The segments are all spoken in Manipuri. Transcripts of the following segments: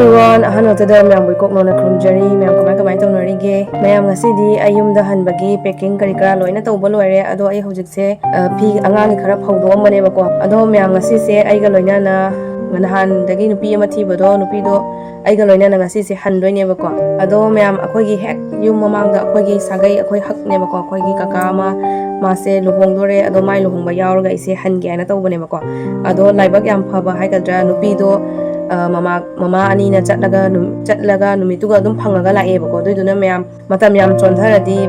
everyone, ahanotada mayam boykok nona krumjari mayam kamai taunarige mayam ngasidi ayumda hanbagi packing kari kara loina tawba loire ado ai hojikse phi angangi khara phawdomane bako ado mayam ngasise aiga loina na nganahan dagi nupi ama thibado nupi do aiga loina na ngasise handoine bako ado mayam akoigi hek yum mamangda akoigi sagai akoi hakne bako akoigi kaka ama mase luhongdore ado mai luhongba yaurga ise hange ana tawbane bako ado laibak yam phaba haigadra nupi do mama ani na chatlaga numituga dum phangaga lae bako doiduna mayam matam yam chontharadi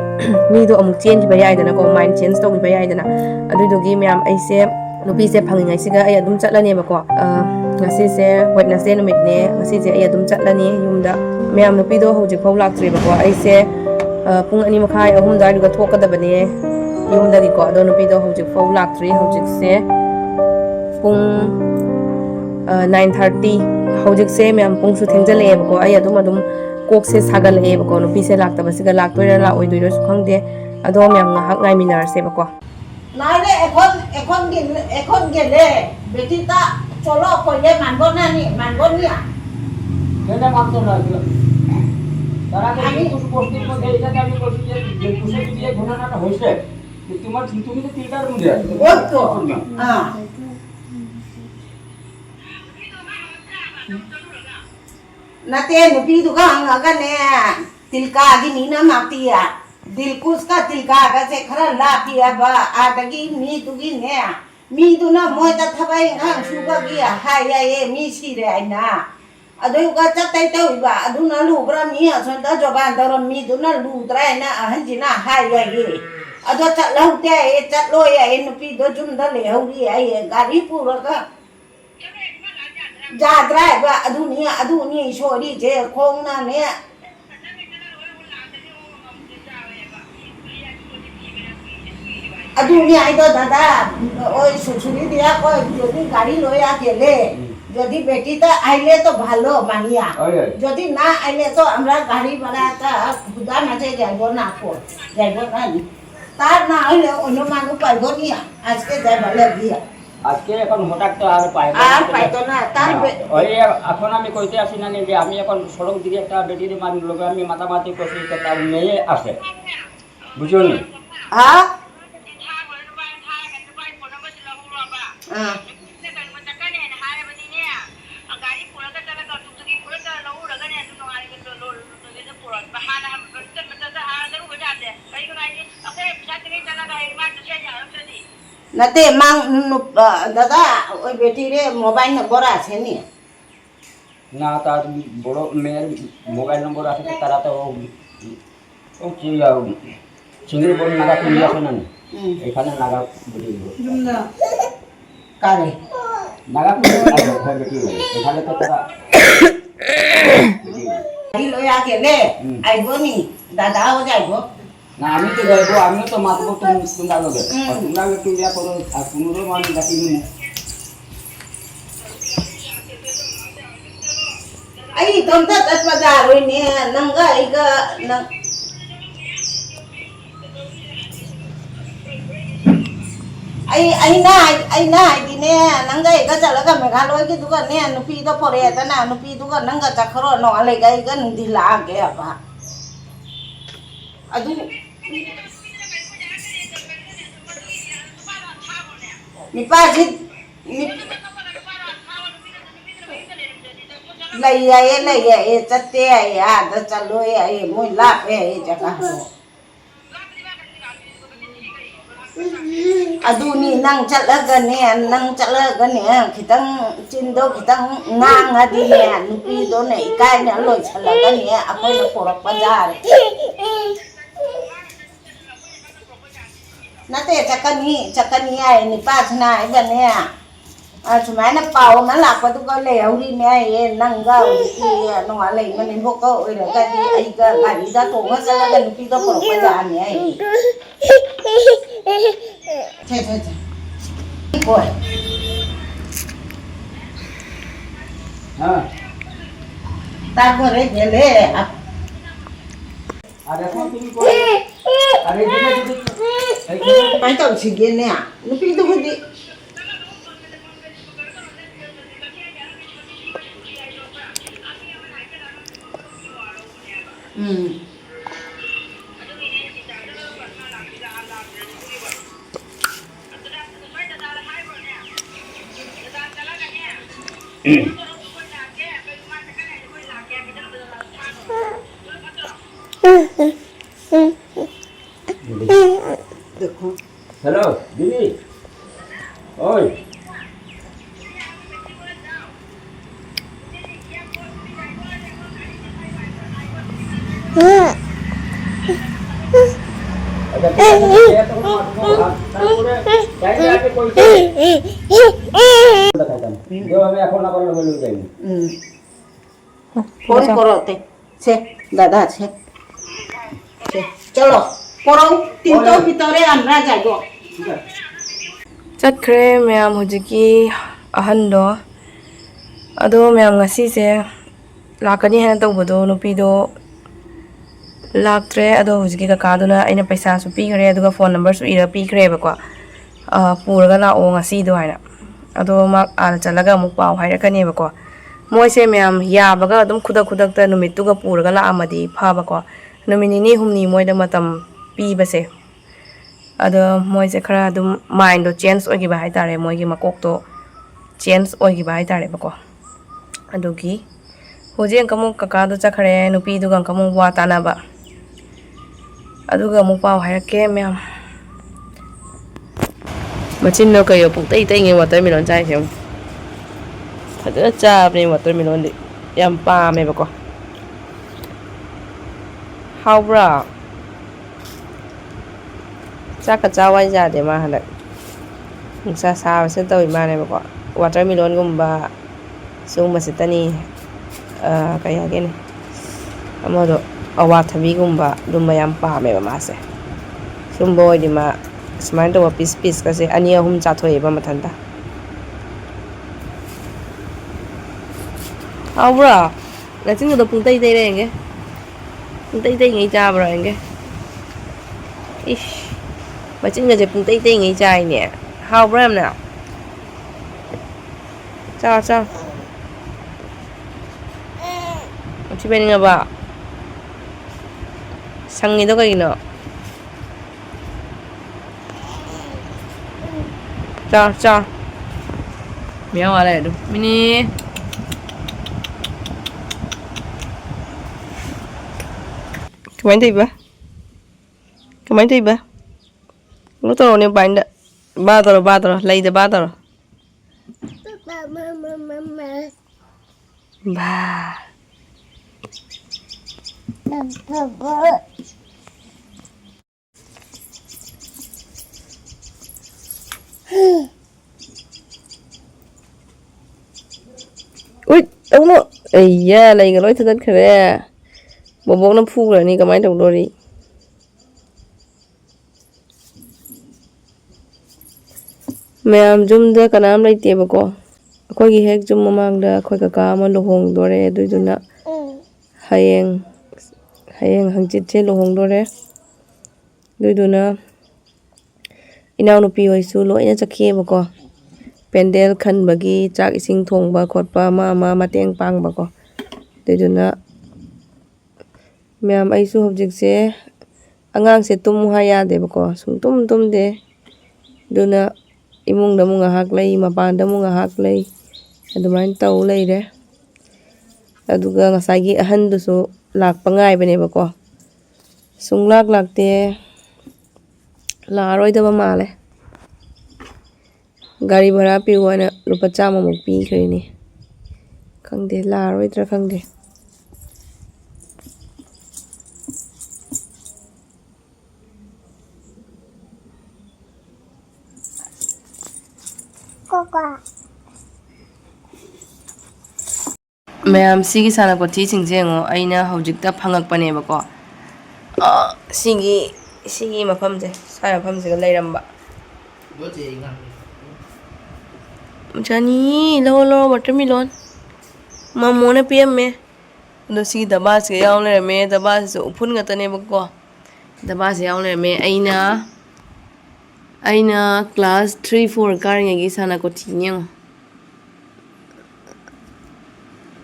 mido amuk change ba yaidana ko mind change to ba yaidana adudugi mayam aise nupi se phangingai siga ay adum chatlani bako ngasi se wednesday numitne ngasi se ay adum chatlani yumda mayam nupi do hojik phau laktri bako aise pung ani makhai ahum dai duga thokadabane yumda gi ko do nupi do hojik phau laktri hojik se pung 9:30 hojik se mayam pung su thengjale bako ay adum kok se sagal e bako nupi se lakta basiga laktoira la oidoira su khangde ado mayam na hak ngai minar se bako naile ekon gele betita cholo ko ye manboni ya kena mamto na tara ke kuch posting ko deita kami koshi je kuse biye ghona na hoise तुम्हार তুমি তো তিলকার মুজে ওই তো হ্যাঁ nate nupi tu ka anga ne tilka agi nina matia dilkus ka tilka ka se khara latia ba adagi mi tu gi ne mi tu na moi ta thabai ngang su ga gi ha ya ye mi si re aina adu ka chatai tau ba adu na lu bra mi a son ta joban da mi tu na lu tra na han ji na ha ya ye adu chat lau te e chat lo ya e nupi do jum da le ho ri ai gari pu ra ka jadrai ba aduni shori je khong na ne aduni ai do dada oi susuri dia ko jodi gari loya gele jodi beti ta aile to bhalo mania jodi na aile to amra gari bana ta khuda na je jaibo na ko jaibo na ni tar na aile ono manu paibo ni ajke jaibo le dia আজকে এখন হঠাৎ তো আর পাইতো না তার ওই এখন আমি কইতে আসি না যে আমি এখন সড়ক দিকে একটা বেটির মান লোকে আমি মাতামাতি করছি তার মেয়ে আছে বুঝছো নি হ্যাঁ nate mang dada oi beti re mobile number আছে নি না তার বড় মেয়ের মোবাইল নম্বর আছে তারা তো ও কি চিংড়ি বড় নাগা পুলি আছে না এখানে নাগা বলি জুমদা কারে নাগা পুলি আছে ঘর বেটি এখানে তো তারা এই লয়া গেলে আইবো নি দাদা ও যাইবো না আমি তো যাইবো আমিও তো মাতবো তোমরা লগে তোমরা একটু ইয়া করো আর পুনরো মান ডাকি নি ai tonta tat bazar oi ne nanga iga nang ai na di ne nanga iga jala ka meghaloi ki dukan ne nupi to pore ta na nupi dukan nanga chakhro no ale ga iga ndi la ge apa adu ni pa ji ni lay chatte ya da chalo ya moi la pe jaga ho aduni nang chalaga ne khitang chindo khitang ngang adi ne nupi do ne kai ne loi chalaga ne apoi na porak bazar nate chakani ai ni pa chna ai ga ne sumana pau na la pa tu ko le uri ne ai nanga uri ki no ale mani ho ko oi ra ga di ai ga gari da to ma sala ga nupi do por pa ja ne ai che koi ha ta ko re gele are ko তুমি ko are দিনে ai to chi ge ne nupi do ko di Hello, Didi. Oi. Phone करो ते से दादा से चलो करो तीन तो भीतरे अंदर जाओ ꯆꯠꯈ꯭ꯔꯦ ꯃꯌꯥꯝ ꯍꯧꯖꯤꯛꯀꯤ ꯑꯍꯟꯗꯣ ꯑꯗꯣ ꯃꯌꯥꯝ ꯉꯁꯤꯁꯦ ꯂꯥꯛꯀꯅꯤ ꯍꯥꯏꯅ ꯇꯧꯕꯗꯣ ꯅꯨꯄꯤꯗꯣ ꯂꯥꯛꯇ꯭ꯔꯦ ꯑꯗꯣ ꯍꯧꯖꯤꯛꯀꯤ ꯀꯀꯥꯗꯨꯅ ꯑꯩꯅ ꯄꯩꯁꯥꯁꯨ ꯄꯤꯈ꯭ꯔꯦ ꯑꯗꯨꯒ ꯐꯣꯟ ꯅꯝꯕꯔꯁꯨ ꯏꯔ ꯄꯤꯈ꯭ꯔꯦꯕꯀꯣ ꯄꯨꯔꯒ ꯂꯥꯛꯑꯣ ꯉꯁꯤꯗꯣ ꯍꯥꯏꯅ ꯑꯗꯣ ꯃꯥ ꯑꯥꯗ ꯆꯠꯂꯒ ꯑꯃꯨꯛ ꯄꯥꯎ ꯍꯥꯏꯔꯛꯀꯅꯦꯕꯀꯣ ꯃꯣꯏꯁꯦ ꯃꯌꯥꯝ ꯌꯥꯕꯒ ꯑꯗꯨꯝ ꯈꯨꯗꯛꯇ ꯅꯨꯃꯤꯠꯇꯨꯒ ꯄꯨꯔꯒ ꯂꯥꯛꯑꯝꯃꯗꯤ ꯐꯕꯀꯣ ꯅꯨꯃꯤꯠ ꯅꯤꯅꯤ ꯍꯨꯝꯅꯤ ꯃꯣꯏꯗ ꯃꯇꯝ ꯄꯤꯕꯁꯦ ꯑꯗꯣ ꯃꯣꯏꯁꯦ ꯈꯔ ꯑꯗꯨꯝ ꯃꯥꯏꯟꯗꯣ ꯆꯦꯟꯖ ꯑꯣꯏꯈꯤꯕ ꯍꯥꯏꯇꯥꯔꯦ ꯃꯣꯏꯒꯤ ꯃꯀꯣꯛꯇꯣ ꯆꯦꯟꯖ ꯑꯣꯏꯈꯤꯕ ꯍꯥꯏꯇꯥꯔꯦꯕꯀꯣ ꯑꯗꯨꯒꯤ ꯍꯧꯖꯤꯛ ꯑꯃꯨꯛ ꯀꯀꯥꯗꯣ ꯆꯠꯈ꯭ꯔꯦ ꯅꯨꯄꯤꯗꯨꯒ ꯑꯃꯨꯛ ꯋꯥ ꯇꯥꯟꯅꯕ ꯑꯗꯨꯒ ꯑꯃꯨꯛ ꯄꯥꯎ ꯍꯥꯏꯔꯛꯀꯦ ꯃꯌꯥꯝ ꯃꯆꯤꯟꯅ ꯀꯩꯌꯣ ꯄꯨꯡꯇꯩ ꯇꯩꯉꯩ ꯋꯥꯇꯔꯃꯦꯂꯣꯟ ꯆꯥꯏꯁꯦ ꯑꯃꯨꯛ ꯐꯖꯅ ꯆꯥꯕꯅꯦ ꯋꯥꯇꯔꯃꯦꯂꯣꯟꯗꯤ ꯌꯥꯝ ꯄꯥꯝꯃꯦꯕꯀꯣ ꯍꯥꯎꯕ꯭ꯔꯥ ꯆꯥꯛꯀ ꯆꯥꯋꯥꯏ ꯌꯥꯗꯦ ꯃꯥ ꯍꯟꯗꯛ ꯅꯨꯡꯁꯥ ꯁꯥꯕꯁꯤꯗ ꯇꯧꯔꯤ ꯃꯥꯅꯦꯕꯀꯣ ꯋꯥꯇꯔꯃꯦꯂꯣꯟꯒꯨꯝꯕ ꯁꯤꯒꯨꯝꯕꯁꯤꯇꯅꯤ ꯀꯩ ꯍꯥꯏꯒꯦꯅꯦ ꯑꯃꯗꯣ ꯑꯋꯥꯊꯕꯤꯒꯨꯝꯕ ꯑꯗꯨꯝꯕ ꯌꯥꯝ ꯄꯥꯝꯃꯦꯕ ꯃꯥꯁꯦ ꯁꯨꯝꯕ ꯑꯣꯏꯗꯤ ꯃꯥ ꯁꯨꯃꯥꯏꯅ ꯇꯧꯕ ꯄꯤꯁꯀꯁꯦ 2-3 ꯆꯥꯊꯣꯛꯑꯦꯕ ꯃꯊꯟꯇ ꯍꯥꯎꯕ꯭ꯔꯣ ꯅꯆꯤꯟꯒꯗꯣ ꯄꯨꯡꯇꯩ ꯇꯩꯔꯦ ꯌꯦꯡꯒꯦ ꯄꯨꯡꯇꯩ ꯇꯩꯉꯩ ꯆꯥꯕ꯭ꯔꯣ ꯌꯦꯡꯒꯦ ꯏꯁ ꯃꯆꯤꯟꯒꯁꯦ ꯄꯨꯡꯇꯩ ꯇꯩꯉꯩ ꯆꯥꯏꯅꯦ ꯍꯥꯎꯕ꯭ꯔꯥ ꯌꯥꯝꯅ ꯆꯥꯎ ꯃꯊꯤ ꯐꯥꯏꯅꯤꯡꯉꯕ ꯁꯪꯉꯤꯗꯣ ꯀꯩꯒꯤꯅꯣ ꯆꯥꯎ ꯃꯤꯌꯥꯎ ꯂꯩꯔꯦ ꯑꯗꯨꯝ ꯃꯤꯅꯤ kemarin tiba lu taro nih banda batoro lay de batoro ba ui đâu nó ây da lay cái lối thật khỏe bố nó phu rồi ni kemarin đâu rồi ꯃꯌꯥꯝ ꯌꯨꯝꯗ ꯀꯅꯥꯝ ꯂꯩꯇꯦꯕꯀꯣ ꯑꯩꯈꯣꯏꯒꯤ ꯍꯦꯛ ꯌꯨꯝ ꯃꯃꯥꯡꯗ ꯑꯩꯈꯣꯏ ꯀꯀꯥ ꯑꯃ ꯂꯨꯍꯣꯡꯗꯣꯔꯦ ꯑꯗꯨꯏꯗꯨꯅ ꯍꯌꯦꯡ ꯍꯪꯆꯤꯠꯁꯦ ꯂꯨꯍꯣꯡꯗꯣꯔꯦ ꯑꯗꯨꯏꯗꯨꯅ ꯏꯅꯥꯎꯅꯨꯄꯤ ꯍꯣꯏꯁꯨ ꯂꯣꯏꯅ ꯆꯠꯈꯤꯑꯕꯀꯣ ꯄꯦꯟꯗꯦꯜ ꯈꯟꯕꯒꯤ ꯆꯥꯛ ꯏꯁꯤꯡ ꯊꯣꯡꯕ ꯈꯣꯠꯄ ꯑꯃ ꯃꯇꯦꯡ ꯄꯥꯡꯕꯀꯣ ꯑꯗꯨꯏꯗꯨꯅ ꯃꯌꯥꯝ ꯑꯩꯁꯨ ꯍꯧꯖꯤꯛꯁꯦ ꯑꯉꯥꯡꯁꯦ ꯇꯨꯝꯃꯨ ꯍꯥꯏ ꯌꯥꯗꯦꯕꯀꯣ ꯁꯨꯡꯇꯨꯝ ꯇꯨꯝꯗꯦ ꯑꯗꯨꯅ ꯏꯃꯨꯡꯗ ꯑꯃꯨꯛ ꯉꯥꯏꯍꯥꯛ ꯂꯩ ꯃꯄꯥꯟꯗ ꯑꯃꯨꯛ ꯉꯥꯏꯍꯥꯛ ꯂꯩ ꯑꯗꯨꯃꯥꯏꯅ ꯇꯧ ꯂꯩꯔꯦ ꯑꯗꯨꯒ ꯉꯁꯥꯏꯒꯤ ꯑꯍꯟꯗꯨꯁꯨ ꯂꯥꯛꯄ ꯉꯥꯏꯕꯅꯦꯕꯀꯣ ꯂꯥꯛꯇꯦ ꯂꯥꯛꯑꯔꯣꯏꯗꯕ ꯃꯥꯜꯂꯦ ꯒꯥꯔꯤ ꯚꯔꯥ ꯄꯤꯌꯨ ꯍꯥꯏꯅ ꯂꯨꯄꯥ 100ꯃꯨꯛ ꯄꯤꯈ꯭ꯔꯦꯅꯦ ꯈꯪꯗꯦ ꯂꯥꯛꯑꯔꯣꯏꯗ꯭ꯔꯥ ꯈꯪꯗꯦ ꯃꯌꯥꯝ ꯁꯤꯒꯤ ꯁꯥꯟꯅꯄꯣꯠꯆꯤꯁꯤꯡꯁꯦ ꯌꯦꯡꯉꯣ ꯑꯩꯅ ꯍꯧꯖꯤꯛꯇ ꯐꯪꯉꯛꯄꯅꯦꯕꯀꯣ ꯁꯤꯒꯤ ꯃꯐꯝꯁꯦ ꯁ꯭ꯋꯥꯏ ꯃꯐꯝꯁꯤꯗ ꯂꯩꯔꯝꯕ ꯖꯥꯅꯤ ꯂꯧꯔꯣ ꯋꯥꯇꯔꯃꯦꯂꯣꯟ ꯃꯃꯣꯅ ꯄꯤꯔꯝꯃꯦ ꯑꯗꯣ ꯁꯤꯒꯤ ꯗꯕꯥꯁꯤꯒ ꯌꯥꯎ ꯂꯩꯔꯝꯃꯦ ꯗꯕꯥꯁꯤꯁꯨ ꯎꯐꯨꯟ ꯉꯥꯛꯇꯅꯦꯕꯀꯣ ꯗꯕꯥꯁꯤ ꯌꯥꯎ ꯂꯩꯔꯝꯃꯦ ꯑꯩꯅ ꯀ꯭ꯂꯥꯁ 3-4 ꯀꯥꯔꯤꯉꯩꯒꯤ ꯁꯥꯟꯅꯄꯣꯠꯆꯤꯅꯤ ꯌꯦꯡꯉꯣ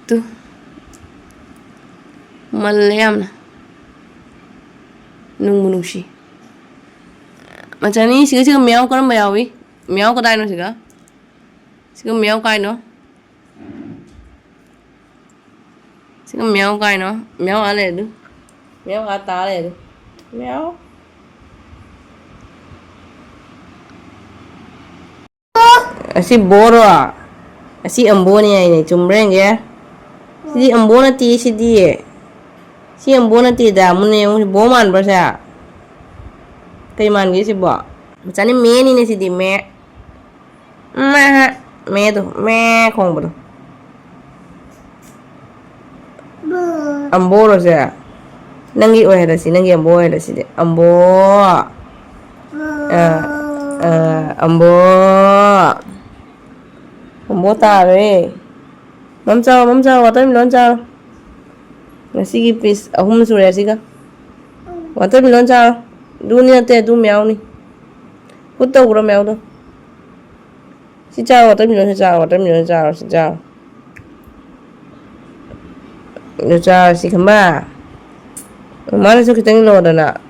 ꯇꯨ ꯃꯜꯂꯦ ꯌꯥꯝꯅ nungbu nungsi macam ni siga meow kan meowi meow ko dai no siga meow kai no meow kai no meow ale du meow ata ale du meow asi boro asi ambo ni ai ni chumreng ya si ambo na ti si ambo na ti da mun ne bo man ba sa cây man cái gì bỏ chả nên mẹ ni này gì mẹ mẹ tuh mẹ không betul ambo rồi sao nangi oh ada sih nangi ambo ada sih ambo ambo ta rồi mắm chao vào tới mình lon chao nasi kipis ahum sudah sih kan vào tới mình lon chao dunia teh tu meow ni putau kura meow tu si chao tới mình chao si chao được chao si kemba mana so kita ngelo dah nak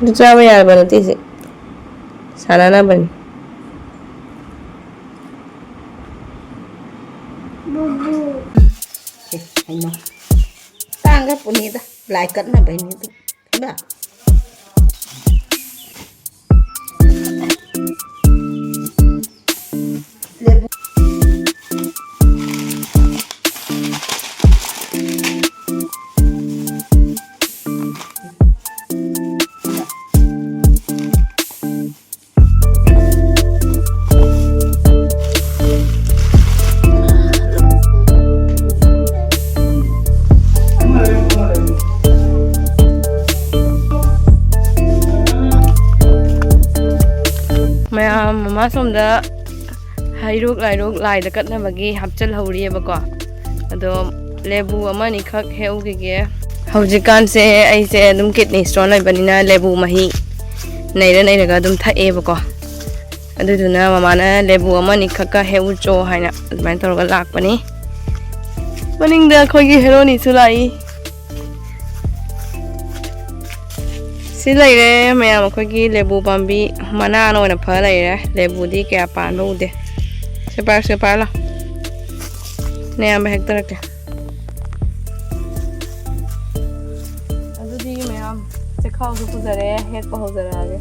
được chao ya berarti sih sana na bani Ano? Tanggap po nito. Laikat na ba nito? Diba? mama somda hairuk lai da kat na bagi hapchal hori ba ko ado lebu amani khak heu ge haujikan se ai se dum kidney stone lai banina lebu mahi nei ga dum thae ba ko adu duna mama na lebu amani khaka heu cho haina adman tor ga lak pani maning da khoi gi hero ni sulai Leihwre mayam akhoi lebu pambi mana no na pha leihre lebu di kya pan lo de separ la ne am hek tarak adu di mayam se khaw du puzare hek pa ho zara age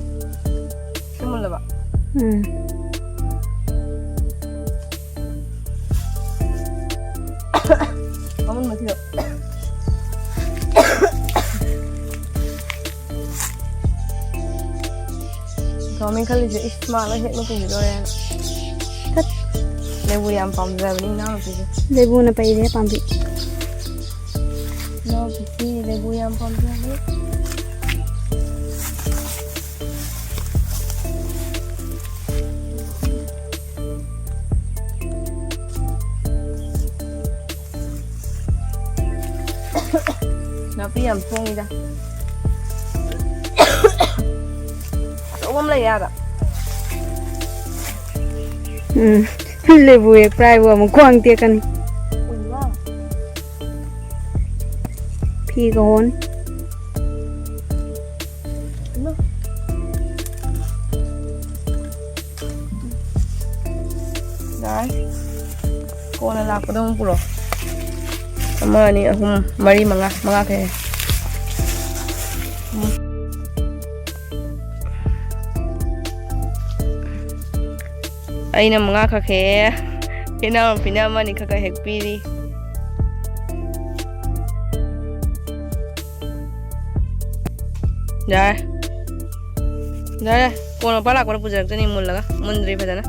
simul ba amun mati do Kami kali je isma lah hek no pun do ya. Kat lebu yang pam za ni na tu. Lebu na pai de pambi. No kisi lebu yang pam za ni. Napi yang pong ida. Om lai ya da lebu ek prai wa mo kwang te kan phi ko hon dai ko na la ko dong pulo ama ni ahum mari manga ke aina mga kakhe pinama ni kaka hekpiri dah kono pala kono puja ni mullaga mundri phajana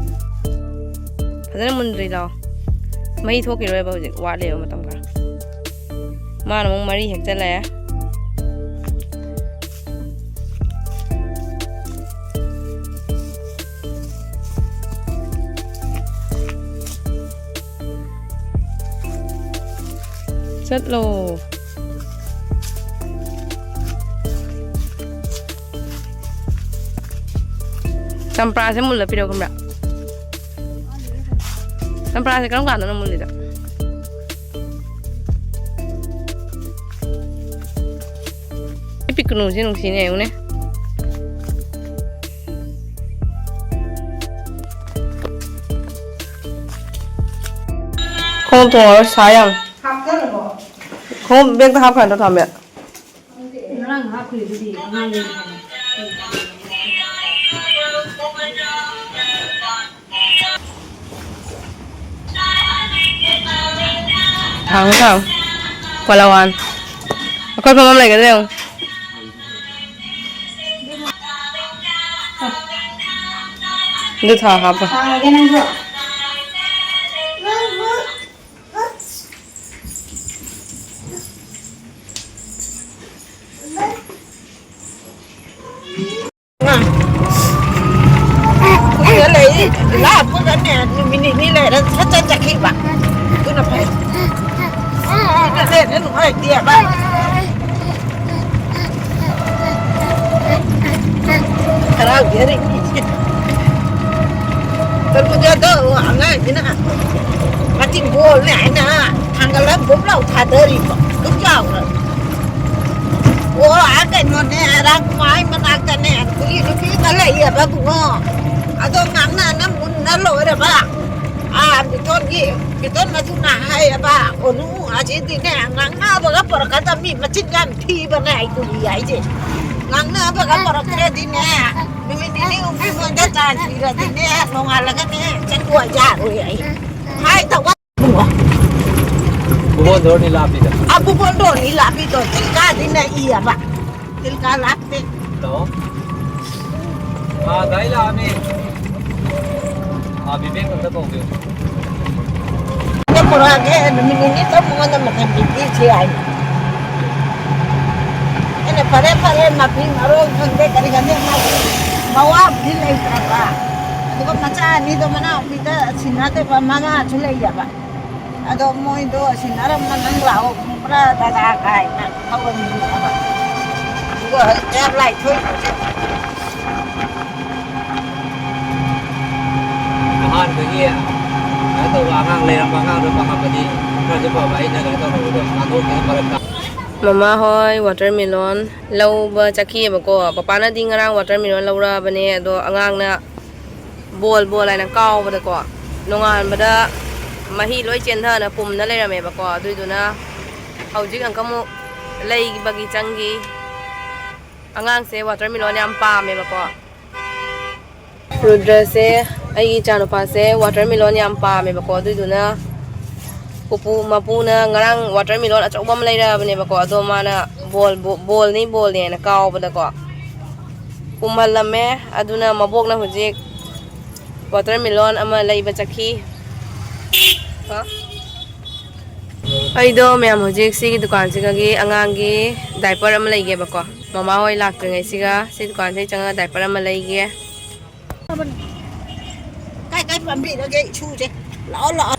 mundri lao mai thoki roi ba hujik wa le matam ka man mong mari hek chala ya chất lồ sampra se mulla piro kumra น้ำปลาใส่กระด้งกันน้ำมันเลยจ้ะนี่ปิกกนูที่นุ่งชีเนี่ยอยู่เนี่ยคงตัวใช้ยังคงเบี้ยตะขับกันจะทำแบบทางทางกว่าละวันค่อยพร้อมอะไรกันเร็วดูท่าครับcái lấy là bữa cái này mình đi lại nó rất chân chặt khi bạn cứ là phải nó lên nó phải tiệm bạn cái nào kia đi tôi bây giờ tôi hàng ngày thế nào mà tìm mua lại nè hàng cái lớp cũng lâu thà tới đi đúng chào rồi ủa cái nó nè đang ngoài mà đang cái nè cứ nó cứ cái lấy gì đó cũng ngon ato ngangna na mun na lore ba biton na tu na hai ba onu aje di ne ngangna ba ga par ka ta mi machin gan thi ba na ai ku ai je ngangna ba ga par ka di ne mi ni umpi mo da ta di ra di ne no ngala ga ne chan ku ja oi ai hai ta wa bubon do ni lapi da abu bon do ni lapi to ka di ne iya ba til ka lapi to dai la me bibeng ka ko ge cái bữa cái mình nghĩ tới mua nó mà thành bị gì ai cái này phải mà pin mà rồi không để cái này mà quá đi lấy ra ba cái con macha ni đó mà nào bị ta xin nó tới mama chú lấy vậy à đó mỗi đó xin nó mà nâng lão ra ta cái nè không có gì cả cái em lại thôi han cái kia cái tôi ngang lên ngang rồi ngang cái gì rồiจะบอกไว้นะcái tôi rồi ngang thôi cái balik Mama hoy watermelon lau ba chaki ba ko papa na ding rang watermelon lau ra bane do angang na bol ai na kaw ba da ko nongan ba da mahi loi chen tha na pum na le ra me ba ko dui du na hau jing ang kamu lei bagi changi angang se watermelon yam pa me ba ko Rudra se ai chanu pa se watermelon yam pa me ba ko dui du na pupu mapu na ngarang watermelon achok bam lai ra bane ba ko ado mana bol ni na kaw ba da ko kumhal lame aduna mabok na hujik watermelon ama lai ba chakhi ha ai do me am hujik si gi dukan si gi angang gi diaper am lai ge ba ko mama hoi lak tre ngai si ga si dukan se changa diaper am lai ge cái phẩm bị nó gây chu chứ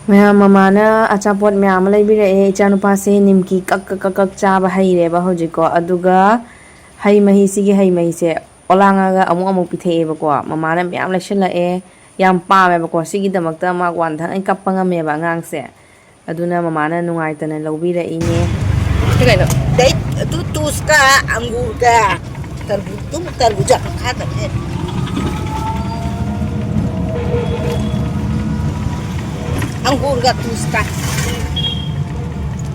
Maya mama na achapot maya malai bire e chanupa se nimki kak cha ba hai re ba hojiko aduga hai mahi sigi hai mahi se olanga ga amu pithe ba ko mama na mya la shila e yam pa me ba ko sigi damakta ma wan thang ai kapanga me ba ngang se aduna mama na nungai tana lobire e ne cái này đấy tu ska angur ka tarbuja kha ta hai angur ga tu ska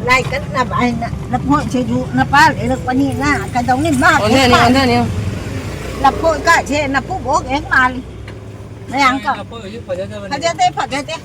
lại cái là bài lập hội chơi dụ là ba để được bao nhiêu na cái đống này ba on thế này lập hội cả chơi là phụ bố cái mà đi mày ăn cả phải chơi thế